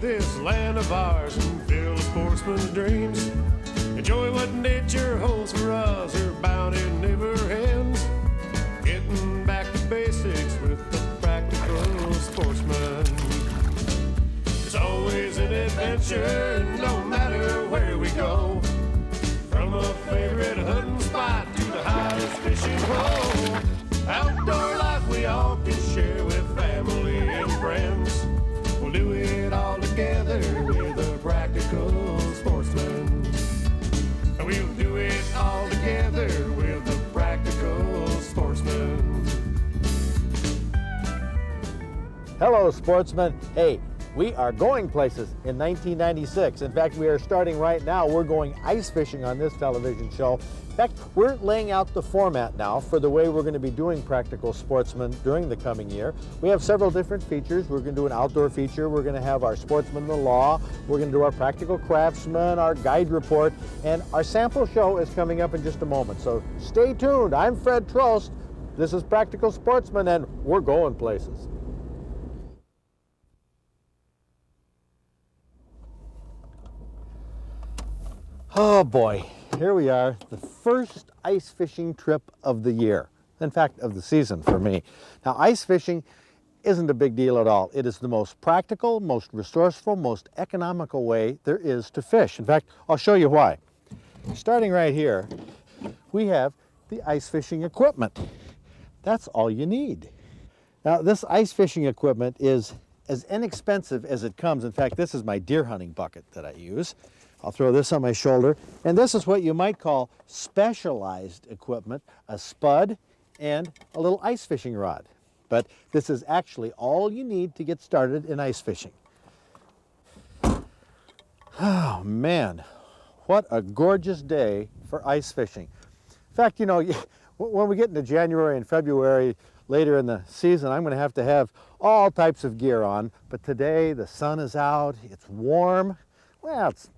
this land of ours and fill a sportsman's dreams. Enjoy what nature holds for us, her bounty never ends. Getting back to basics with the practical sportsman. It's always an adventure, no matter where we go. From a favorite hunting spot to the hottest fishing hole. Outdoor life we all can share with family and friends. We'll do it all together with a practical sportsman. We'll do it all together with a practical sportsman. Hello, sportsmen. Hey, we are going places in 1996. In fact, we are starting right now. We're going ice fishing on this television show. In fact, we're laying out the format now for the way we're going to be doing Practical Sportsman during the coming year. We have several different features. We're going to do an outdoor feature. We're going to have our Sportsman in the Law. We're going to do our Practical Craftsman, our guide report, and our sample show is coming up in just a moment. So stay tuned. I'm Fred Trost. This is Practical Sportsman, and we're going places. Oh boy, here we are, the first ice fishing trip of the year. In fact, of the season for me. Now, ice fishing isn't a big deal at all. It is the most practical, most resourceful, most economical way there is to fish. In fact, I'll show you why. Starting right here, we have the ice fishing equipment. That's all you need. Now, this ice fishing equipment is as inexpensive as it comes. In fact, this is my deer hunting bucket that I use. I'll throw this on my shoulder, and this is what you might call specialized equipment, a spud and a little ice fishing rod. But this is actually all you need to get started in ice fishing. Oh man, what a gorgeous day for ice fishing. In fact, you know, when we get into January and February, later in the season, I'm going to have all types of gear on, but today the sun is out, it's warm. Well, it's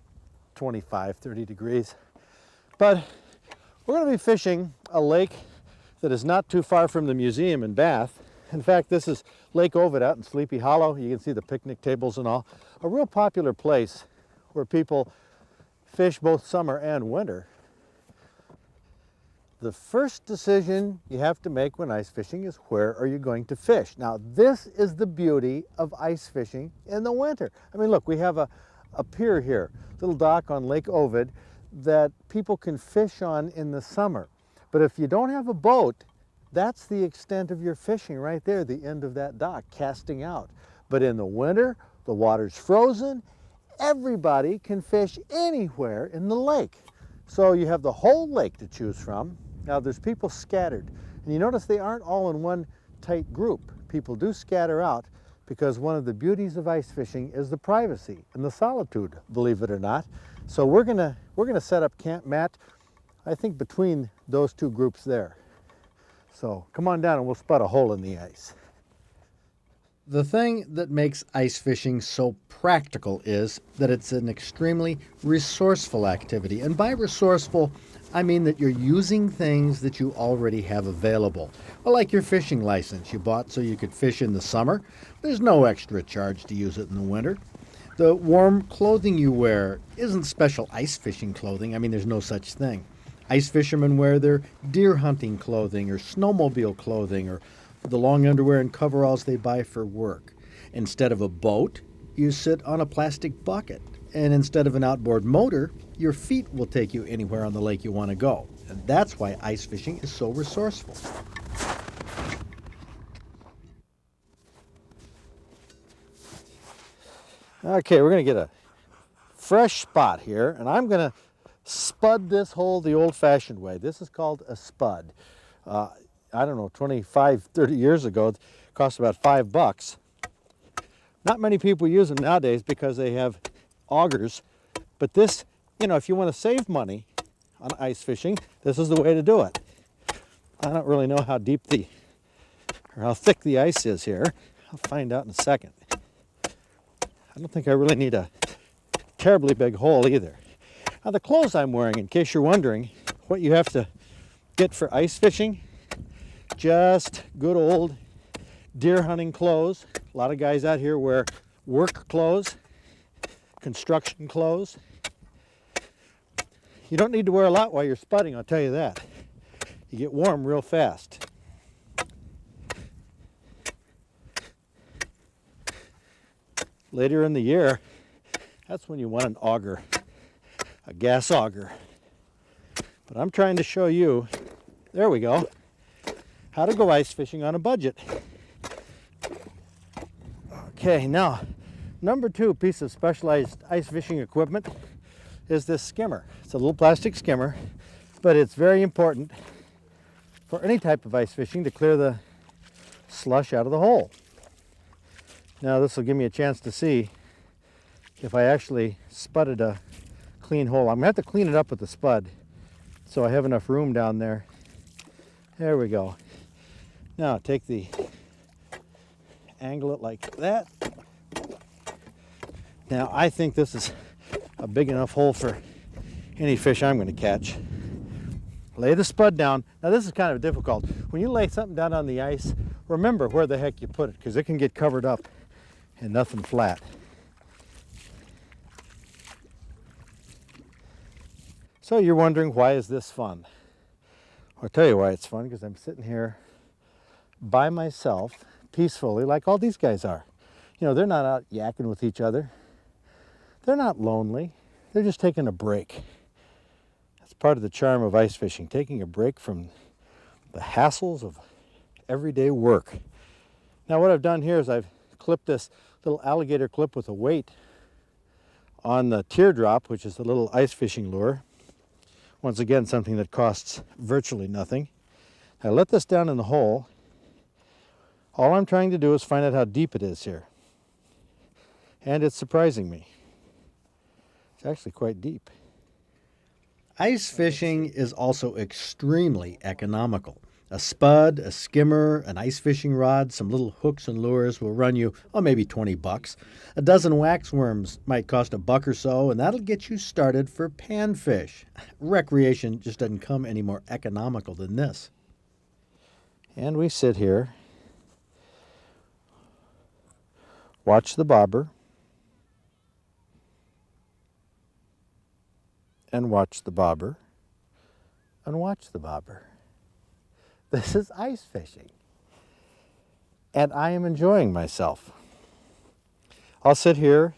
25, 30 degrees. But we're going to be fishing a lake that is not too far from the museum in Bath. In fact, this is Lake Ovid out in Sleepy Hollow. You can see the picnic tables and all. A real popular place where people fish both summer and winter. The first decision you have to make when ice fishing is where are you going to fish? Now, this is the beauty of ice fishing in the winter. I mean, look, we have a pier here, little dock on Lake Ovid that people can fish on in the summer. But if you don't have a boat, that's the extent of your fishing right there, the end of that dock, casting out. But in the winter, the water's frozen. Everybody can fish anywhere in the lake. So you have the whole lake to choose from. Now there's people scattered. And you notice they aren't all in one tight group. People do scatter out, because one of the beauties of ice fishing is the privacy and the solitude, believe it or not. So we're gonna set up Camp Matt, I think, between those two groups there. So come on down and we'll spot a hole in the ice. The thing that makes ice fishing so practical is that it's an extremely resourceful activity. And by resourceful, I mean that you're using things that you already have available. Well, like your fishing license you bought so you could fish in the summer. There's no extra charge to use it in the winter. The warm clothing you wear isn't special ice fishing clothing. I mean, there's no such thing. Ice fishermen wear their deer hunting clothing or snowmobile clothing or the long underwear and coveralls they buy for work. Instead of a boat, you sit on a plastic bucket. And instead of an outboard motor, your feet will take you anywhere on the lake you want to go. And that's why ice fishing is so resourceful. Okay, we're going to get a fresh spot here, and I'm going to spud this hole the old-fashioned way. This is called a spud. I don't know, 25, 30 years ago, it cost about $5. Not many people use them nowadays because they have augers, but this, you know, if you want to save money on ice fishing, this is the way to do it. I don't really know how deep or how thick the ice is here. I'll find out in a second. I don't think I really need a terribly big hole either. Now the clothes I'm wearing, in case you're wondering what you have to get for ice fishing, just good old deer hunting clothes. A lot of guys out here wear work clothes. construction clothes. You don't need to wear a lot while you're spudding, I'll tell you that. You get warm real fast. Later in the year, that's when you want an auger, a gas auger. But I'm trying to show you, there we go, how to go ice fishing on a budget. Okay, now, number 2 piece of specialized ice fishing equipment is this skimmer. It's a little plastic skimmer, but it's very important for any type of ice fishing to clear the slush out of the hole. Now this will give me a chance to see if I actually spudded a clean hole. I'm going to have to clean it up with the spud so I have enough room down there. There we go. Now take the, angle it like that. Now I think this is a big enough hole for any fish I'm going to catch. Lay the spud down. Now this is kind of difficult. When you lay something down on the ice, remember where the heck you put it, because it can get covered up and nothing flat. So you're wondering, why is this fun? I'll tell you why it's fun, because I'm sitting here by myself, peacefully, like all these guys are. You know, they're not out yakking with each other. They're not lonely. They're just taking a break. That's part of the charm of ice fishing, taking a break from the hassles of everyday work. Now what I've done here is I've clipped this little alligator clip with a weight on the teardrop, which is the little ice fishing lure. Once again, something that costs virtually nothing. I let this down in the hole. All I'm trying to do is find out how deep it is here. And it's surprising me. It's actually quite deep. Ice fishing is also extremely economical. A spud, a skimmer, an ice fishing rod, some little hooks and lures will run you, oh, maybe 20 bucks. A dozen wax worms might cost $1 or so, and that'll get you started for panfish. Recreation just doesn't come any more economical than this. And we sit here, watch the bobber, and watch the bobber, and watch the bobber. This is ice fishing. And I am enjoying myself. I'll sit here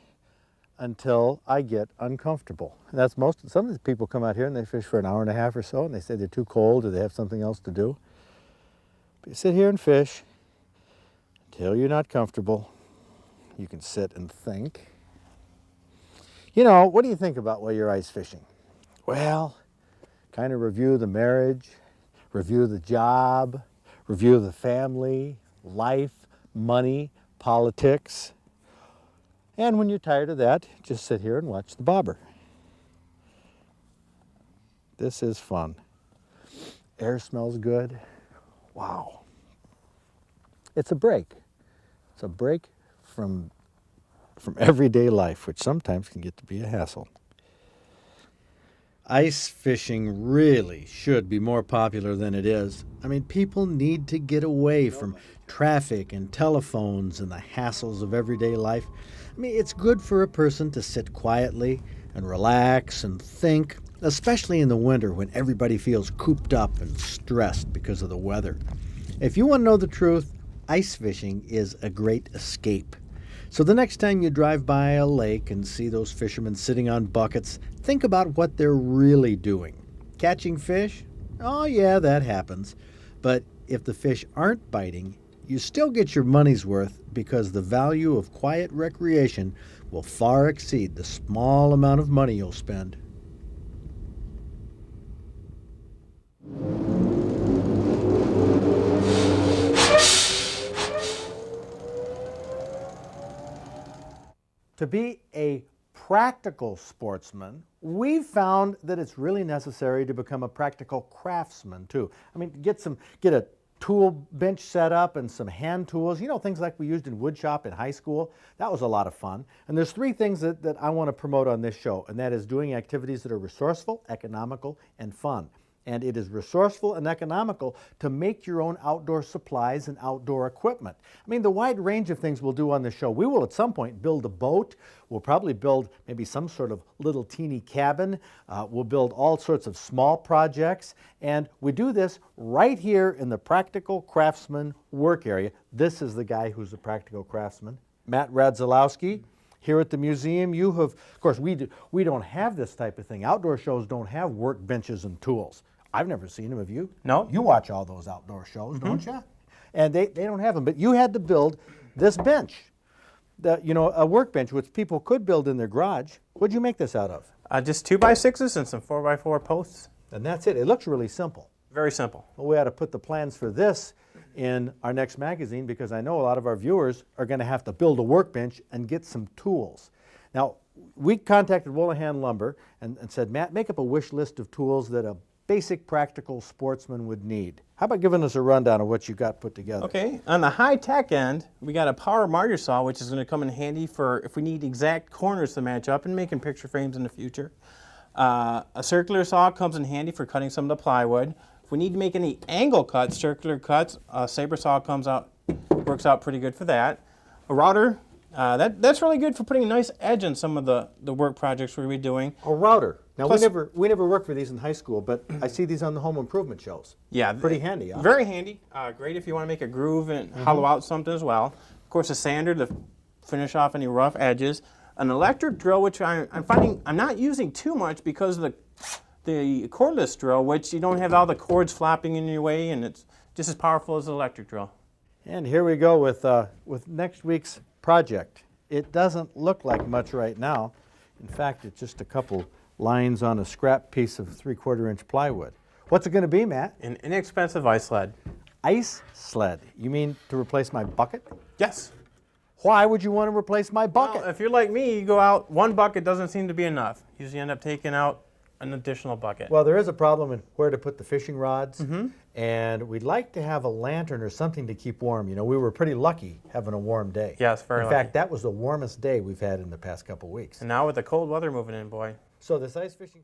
until I get uncomfortable. And that's some of the people come out here and they fish for an hour and a half or so, and they say they're too cold or they have something else to do. But you sit here and fish until you're not comfortable. You can sit and think. You know, what do you think about while you're ice fishing? Well, kind of review the marriage, review the job, review the family, life, money, politics. And when you're tired of that, just sit here and watch the bobber. This is fun. Air smells good. Wow. It's a break. It's a break from everyday life, which sometimes can get to be a hassle. Ice fishing really should be more popular than it is. I mean, people need to get away from traffic and telephones and the hassles of everyday life. I mean, it's good for a person to sit quietly and relax and think, especially in the winter when everybody feels cooped up and stressed because of the weather. If you want to know the truth, ice fishing is a great escape. So the next time you drive by a lake and see those fishermen sitting on buckets, think about what they're really doing. Catching fish? Oh yeah, that happens. But if the fish aren't biting, you still get your money's worth, because the value of quiet recreation will far exceed the small amount of money you'll spend. To be a practical sportsman, we've found that it's really necessary to become a practical craftsman too. I mean, get a tool bench set up and some hand tools, you know, things like we used in wood shop in high school. That was a lot of fun. And there's 3 things that I want to promote on this show, and that is doing activities that are resourceful, economical, and fun. and it is resourceful and economical to make your own outdoor supplies and outdoor equipment. I mean, the wide range of things we'll do on the show. We will at some point build a boat. We'll probably build maybe some sort of little teeny cabin. We'll build all sorts of small projects, and we do this right here in the Practical Craftsman work area. This is the guy who's a Practical Craftsman, Matt Radzilowski. Here at the museum, you have, of course, we don't have this type of thing. Outdoor shows don't have workbenches and tools. I've never seen them, have you? No. You watch all those outdoor shows, don't you? And they don't have them, but you had to build this bench, a workbench, which people could build in their garage. What'd you make this out of? Just 2x6s and some 4x4 posts. And that's it. It looks really simple. Very simple. Well, we ought to put the plans for this in our next magazine, because I know a lot of our viewers are going to have to build a workbench and get some tools. Now, we contacted Woolahan Lumber and said, Matt, make up a wish list of tools that a basic practical sportsman would need. How about giving us a rundown of what you got put together? Okay, on the high-tech end, we got a power miter saw, which is going to come in handy for if we need exact corners to match up and making picture frames in the future. A circular saw comes in handy for cutting some of the plywood. If we need to make any angle cuts, circular cuts, a saber saw works out pretty good for that. A router, that's really good for putting a nice edge on some of the work projects we'll be doing. A router. Now, Plus, we never worked for these in high school, but I see these on the home improvement shows. Yeah. Pretty handy, huh? Very handy. Great if you want to make a groove and hollow out something as well. Of course, a sander to finish off any rough edges. An electric drill, which I'm finding I'm not using too much because of the cordless drill, which you don't have all the cords flopping in your way, and it's just as powerful as an electric drill. And here we go with next week's project. It doesn't look like much right now. In fact, it's just a couple lines on a scrap piece of 3/4 inch plywood. What's it going to be, Matt? An inexpensive ice sled. Ice sled. You mean to replace my bucket? Yes. Why would you want to replace my bucket? Well, if you're like me, you go out, one bucket doesn't seem to be enough. You usually end up taking out an additional bucket. Well, there is a problem in where to put the fishing rods, and we'd like to have a lantern or something to keep warm. You know, we were pretty lucky having a warm day. Yes, very lucky. In fact, that was the warmest day we've had in the past couple weeks. And now with the cold weather moving in, boy. So this ice fishing...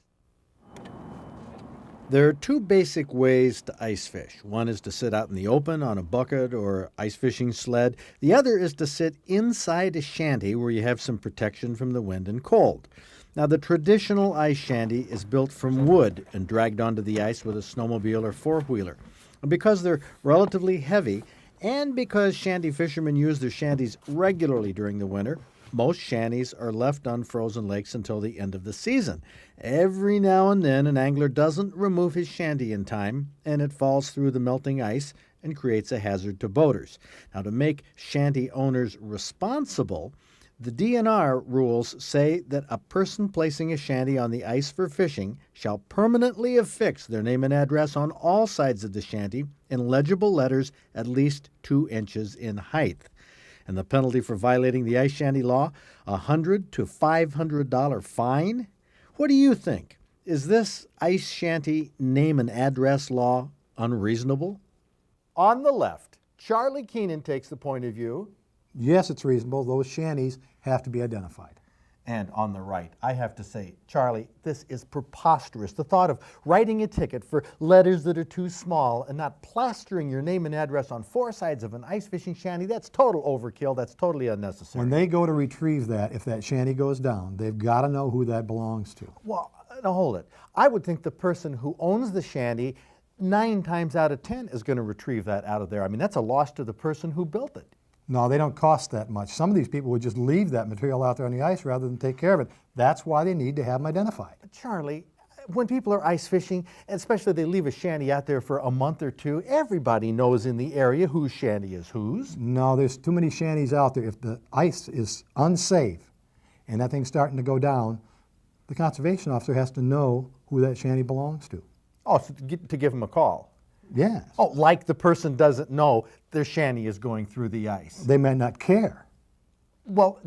There are two basic ways to ice fish. One is to sit out in the open on a bucket or ice fishing sled. The other is to sit inside a shanty where you have some protection from the wind and cold. Now, the traditional ice shanty is built from wood and dragged onto the ice with a snowmobile or four-wheeler. And because they're relatively heavy, and because shanty fishermen use their shanties regularly during the winter, most shanties are left on frozen lakes until the end of the season. Every now and then, an angler doesn't remove his shanty in time, and it falls through the melting ice and creates a hazard to boaters. Now, to make shanty owners responsible, the DNR rules say that a person placing a shanty on the ice for fishing shall permanently affix their name and address on all sides of the shanty in legible letters at least 2 inches in height. And the penalty for violating the ice shanty law, $100 to $500 fine? What do you think? Is this ice shanty name and address law unreasonable? On the left, Charlie Keenan takes the point of view. Yes, it's reasonable. Those shanties have to be identified. And on the right, I have to say, Charlie, this is preposterous. The thought of writing a ticket for letters that are too small and not plastering your name and address on 4 sides of an ice fishing shanty, that's total overkill. That's totally unnecessary. When they go to retrieve that, if that shanty goes down, they've got to know who that belongs to. Well, now hold it. I would think the person who owns the shanty 9 times out of 10 is going to retrieve that out of there. I mean, that's a loss to the person who built it. No, they don't cost that much. Some of these people would just leave that material out there on the ice rather than take care of it. That's why they need to have them identified. Charlie, when people are ice fishing, especially they leave a shanty out there for a month or two, everybody knows in the area whose shanty is whose. No, there's too many shanties out there. If the ice is unsafe and that thing's starting to go down, the conservation officer has to know who that shanty belongs to. Oh, so to give them a call. Yes. Oh, like the person doesn't know their shanty is going through the ice. They may not care. Well,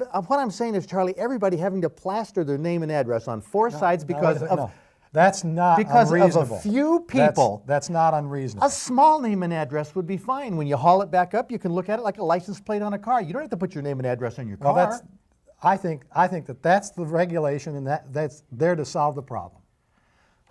what I'm saying is, Charlie, everybody having to plaster their name and address on 4 sides because of that's not because unreasonable. of a few people. That's not unreasonable. A small name and address would be fine. When you haul it back up, you can look at it like a license plate on a car. You don't have to put your name and address on your car. Well, I think that's the regulation, and that's there to solve the problem.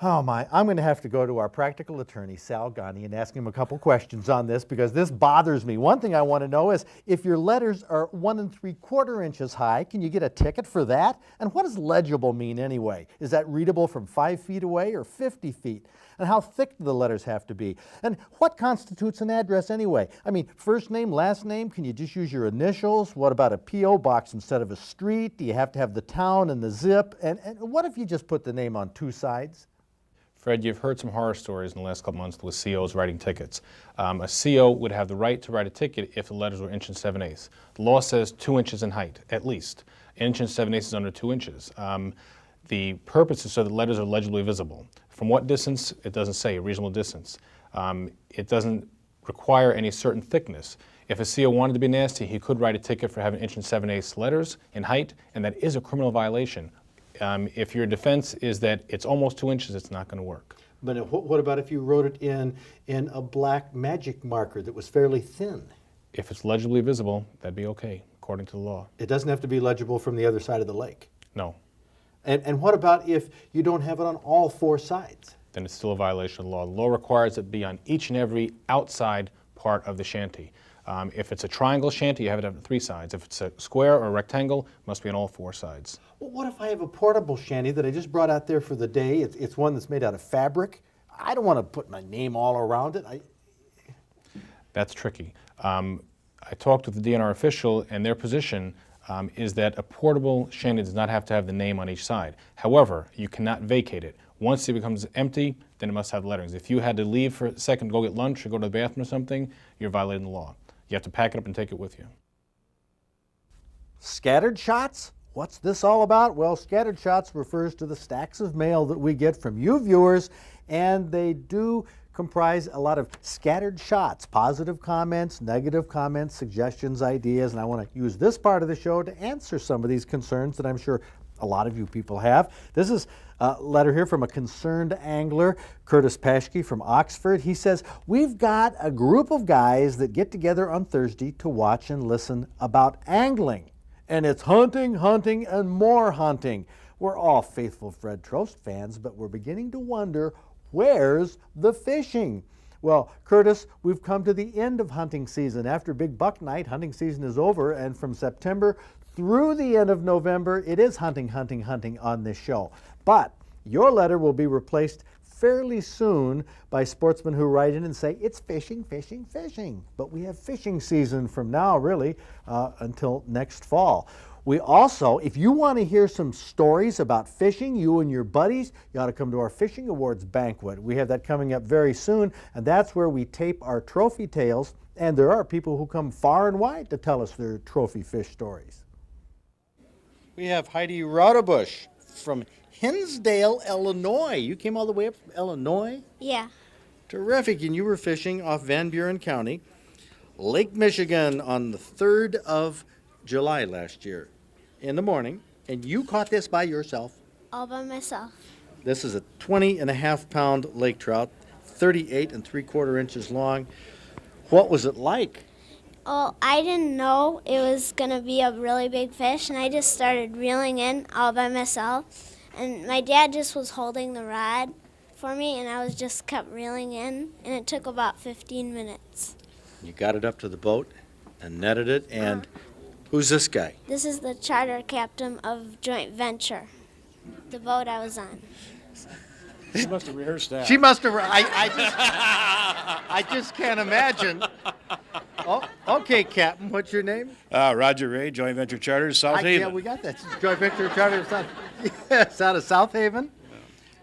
Oh my, I'm going to have to go to our practical attorney, Sal Ghani, and ask him a couple questions on this because this bothers me. One thing I want to know is if your letters are 1 3/4 inches high, can you get a ticket for that? And what does legible mean anyway? Is that readable from 5 feet away or 50 feet? And how thick do the letters have to be? And what constitutes an address anyway? I mean, first name, last name, can you just use your initials? What about a P.O. box instead of a street? Do you have to have the town and the zip? And what if you just put the name on 2 sides? Fred, you've heard some horror stories in the last couple months with COs writing tickets. A CO would have the right to write a ticket if the letters were 1 7/8. The law says 2 inches in height, at least. 1 7/8 is under 2 inches. The purpose is so that letters are legibly visible. From what distance? It doesn't say, a reasonable distance. It doesn't require any certain thickness. If a CO wanted to be nasty, he could write a ticket for having 1 7/8 letters in height, and that is a criminal violation. If your defense is that it's almost 2 inches, it's not going to work. But what about if you wrote it in a black magic marker that was fairly thin? If it's legibly visible, that'd be okay, according to the law. It doesn't have to be legible from the other side of the lake. No. And what about if you don't have it on all 4 sides? Then it's still a violation of the law. The law requires it be on each and every outside part of the shanty. If it's a triangle shanty, you have it on 3 sides. If it's a square or a rectangle, it must be on all 4 sides. Well, what if I have a portable shanty that I just brought out there for the day? It's one that's made out of fabric. I don't want to put my name all around it. That's tricky. I talked with the DNR official, and their position is that a portable shanty does not have to have the name on each side. However, you cannot vacate it. Once it becomes empty, then it must have letterings. If you had to leave for a second to go get lunch or go to the bathroom or something, you're violating the law. You have to pack it up and take it with you. Scattered shots? What's this all about? Well, scattered shots refers to the stacks of mail that we get from you viewers, and they do comprise a lot of scattered shots, positive comments, negative comments, suggestions, ideas, and I want to use this part of the show to answer some of these concerns that I'm sure a lot of you people have. This is a letter here from a concerned angler, Curtis Paschke from Oxford. He says, we've got a group of guys that get together on Thursday to watch and listen about angling. And it's hunting, hunting, and more hunting. We're all faithful Fred Trost fans, but we're beginning to wonder, where's the fishing? Well, Curtis, we've come to the end of hunting season. After Big Buck Night, hunting season is over, and from September through the end of November, it is hunting, hunting, hunting on this show. But your letter will be replaced fairly soon by sportsmen who write in and say, it's fishing, fishing, fishing. But we have fishing season from now, really, until next fall. We also, if you want to hear some stories about fishing, you and your buddies, you ought to come to our Fishing Awards banquet. We have that coming up very soon, and that's where we tape our trophy tales, and there are people who come far and wide to tell us their trophy fish stories. We have Heidi Raudebusch from Hinsdale, Illinois. You came all the way up from Illinois? Yeah. Terrific, and you were fishing off Van Buren County, Lake Michigan on the 3rd of July last year in the morning, and you caught this by yourself. All by myself. This is a 20.5-pound lake trout, 38 3/4 inches long. What was it like? Well, I didn't know it was going to be a really big fish, and I just started reeling in all by myself. And my dad just was holding the rod for me, and I was just kept reeling in, and it took about 15 minutes. You got it up to the boat and netted it, and who's this guy? This is the charter captain of Joint Venture, the boat I was on. She must have rehearsed that. She must have. I just can't imagine. Oh, okay, Captain. What's your name? Roger Ray, Joint Venture Charters, South Haven. Yeah, we got that. Joint Venture Charter, yes, out of South Haven.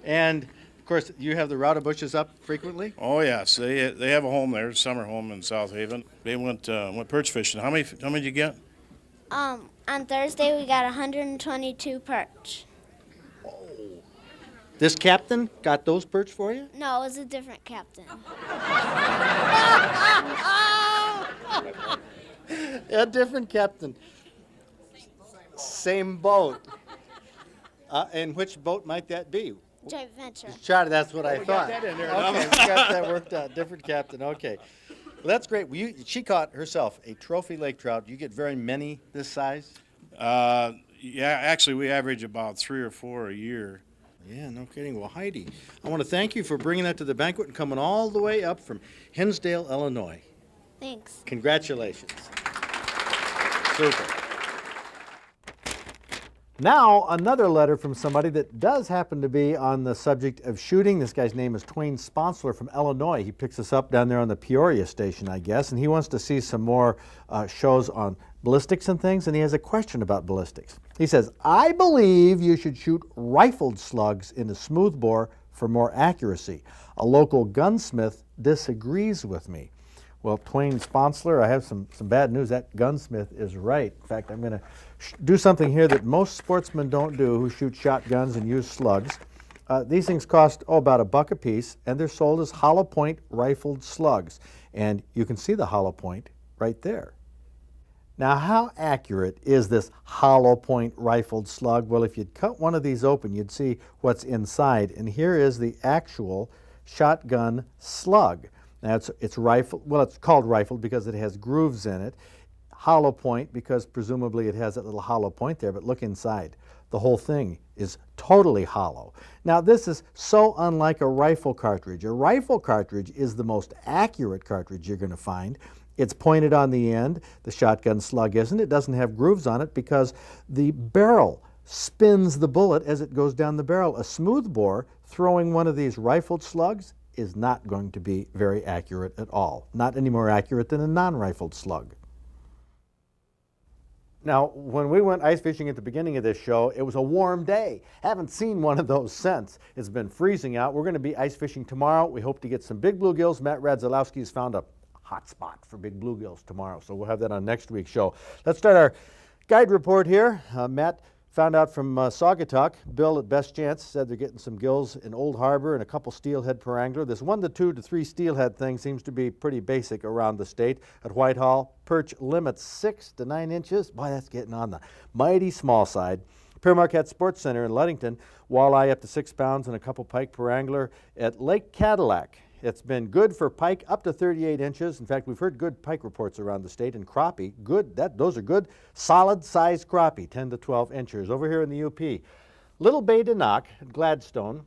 And of course, you have the Raudebusch's up frequently. Oh yes, they have a home there, summer home in South Haven. They went perch fishing. How many did you get? On Thursday, we got 122 perch. This captain got those perch for you? No, it was a different captain. A different captain. Same boat. And which boat might that be? Joint Venture. Charter, that's what I thought. got that in there. Okay, we got that worked out. Different captain, okay. Well, that's great. Well, she caught herself a trophy lake trout. You get very many this size? Yeah, actually we average about 3 or 4 a year. Yeah, no kidding. Well, Heidi, I want to thank you for bringing that to the banquet and coming all the way up from Hinsdale, Illinois. Thanks. Congratulations. Super. Now, another letter from somebody that does happen to be on the subject of shooting. This guy's name is Twain Sponsler from Illinois. He picks us up down there on the Peoria station, I guess, and he wants to see some more shows on ballistics and things, and he has a question about ballistics. He says, I believe you should shoot rifled slugs into smoothbore for more accuracy. A local gunsmith disagrees with me. Well, Twain Sponsler, I have some bad news. That gunsmith is right. In fact, I'm going to do something here that most sportsmen don't do who shoot shotguns and use slugs. These things cost, about $1 a piece, and they're sold as hollow point rifled slugs. And you can see the hollow point right there. Now, how accurate is this hollow point rifled slug? Well, if you'd cut one of these open, you'd see what's inside. And here is the actual shotgun slug. Now, it's rifled. Well, it's called rifled because it has grooves in it. Hollow point because presumably it has that little hollow point there, but look inside. The whole thing is totally hollow. Now, this is so unlike a rifle cartridge. A rifle cartridge is the most accurate cartridge you're going to find. It's pointed on the end. The shotgun slug isn't. It doesn't have grooves on it because the barrel spins the bullet as it goes down the barrel. A smoothbore throwing one of these rifled slugs is not going to be very accurate at all. Not any more accurate than a non-rifled slug. Now, when we went ice fishing at the beginning of this show, it was a warm day. Haven't seen one of those since. It's been freezing out. We're going to be ice fishing tomorrow. We hope to get some big bluegills. Matt Radzalowski has found a hot spot for big bluegills tomorrow, so we'll have that on next week's show. Let's start our guide report here. Matt found out from Saugatuck. Bill at Best Chance said they're getting some gills in Old Harbor and a couple steelhead per angler. This 1 to 2 to 3 steelhead thing seems to be pretty basic around the state. At Whitehall, perch limits 6 to 9 inches. Boy, that's getting on the mighty small side. Pere Marquette Sports Center in Ludington, walleye up to 6 pounds and a couple pike per angler. At Lake Cadillac, it's been good for pike up to 38 inches. In fact, we've heard good pike reports around the state, and crappie, good. Those are good, solid-sized crappie, 10 to 12 inches. Over here in the UP, Little Bay de Noc at Gladstone.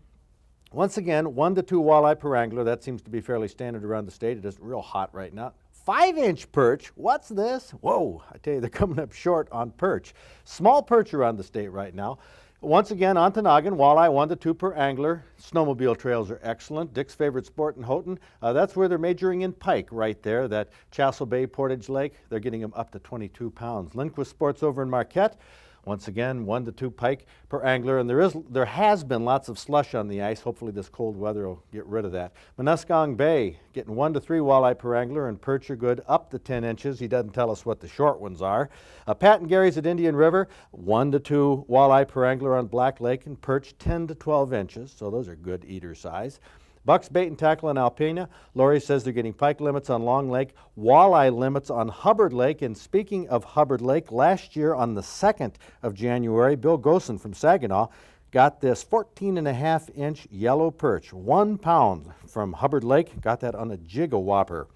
Once again, 1 to 2 walleye per angler. That seems to be fairly standard around the state. It is real hot right now. 5-inch perch. What's this? Whoa, I tell you, they're coming up short on perch. Small perch around the state right now. Once again, on Tanagan, walleye 1 to 2 per angler. Snowmobile trails are excellent. Dick's favorite sport in Houghton. That's where they're majoring in pike right there, that Chassel Bay, Portage Lake. They're getting them up to 22 pounds. Lindquist Sports over in Marquette. Once again, 1 to 2 pike per angler, and there has been lots of slush on the ice. Hopefully this cold weather will get rid of that. Muskong Bay, getting 1 to 3 walleye per angler, and perch are good up to 10 inches. He doesn't tell us what the short ones are. Pat and Gary's at Indian River, 1 to 2 walleye per angler on Black Lake, and perch 10 to 12 inches, so those are good eater size. Buck's Bait and Tackle in Alpena. Lori says they're getting pike limits on Long Lake, walleye limits on Hubbard Lake. And speaking of Hubbard Lake, last year on the 2nd of January, Bill Gosen from Saginaw got this 14.5-inch yellow perch, 1 pound from Hubbard Lake. Got that on a Jig-a-Whopper.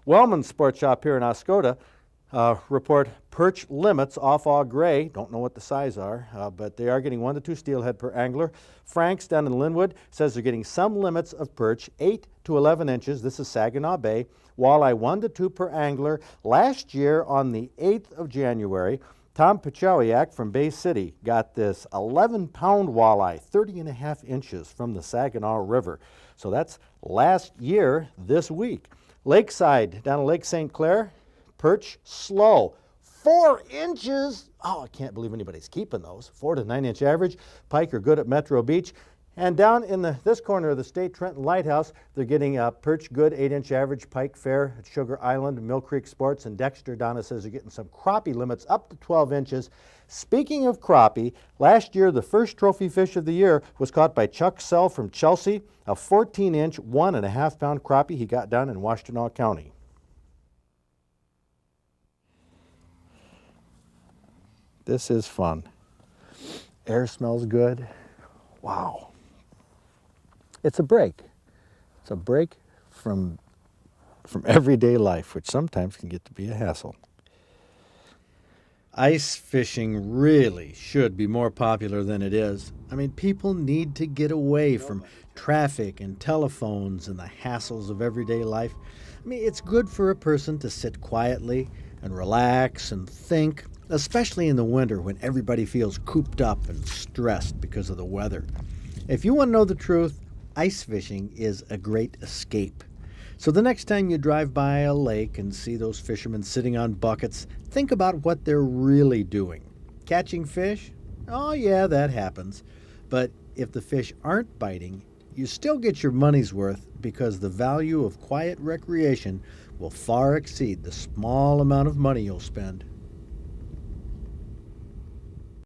Wellman's Sports Shop here in Oscoda report perch limits off Au Gray. Don't know what the size are, but they are getting 1 to 2 steelhead per angler. Frank's down in Linwood says they're getting some limits of perch, 8 to 11 inches. This is Saginaw Bay. Walleye 1 to 2 per angler. Last year on the 8th of January, Tom Pachowiak from Bay City got this 11-pound walleye, 30.5 inches from the Saginaw River. So that's last year this week. Lakeside down in Lake St. Clair, perch slow, 4 inches. Oh, I can't believe anybody's keeping those. 4 to 9 inch average. Pike are good at Metro Beach. And down in this corner of the state, Trenton Lighthouse, they're getting perch good, 8-inch average. Pike fair at Sugar Island, Mill Creek Sports, and Dexter. Donna says they're getting some crappie limits up to 12 inches. Speaking of crappie, last year the first trophy fish of the year was caught by Chuck Sell from Chelsea, a 14-inch, 1.5-pound crappie he got down in Washtenaw County. This is fun. Air smells good. Wow. It's a break. It's a break from everyday life, which sometimes can get to be a hassle. Ice fishing really should be more popular than it is. I mean, people need to get away from traffic and telephones and the hassles of everyday life. I mean, it's good for a person to sit quietly and relax and think, especially in the winter when everybody feels cooped up and stressed because of the weather. If you want to know the truth, ice fishing is a great escape. So the next time you drive by a lake and see those fishermen sitting on buckets, think about what they're really doing. Catching fish? Oh yeah, that happens. But if the fish aren't biting, you still get your money's worth because the value of quiet recreation will far exceed the small amount of money you'll spend.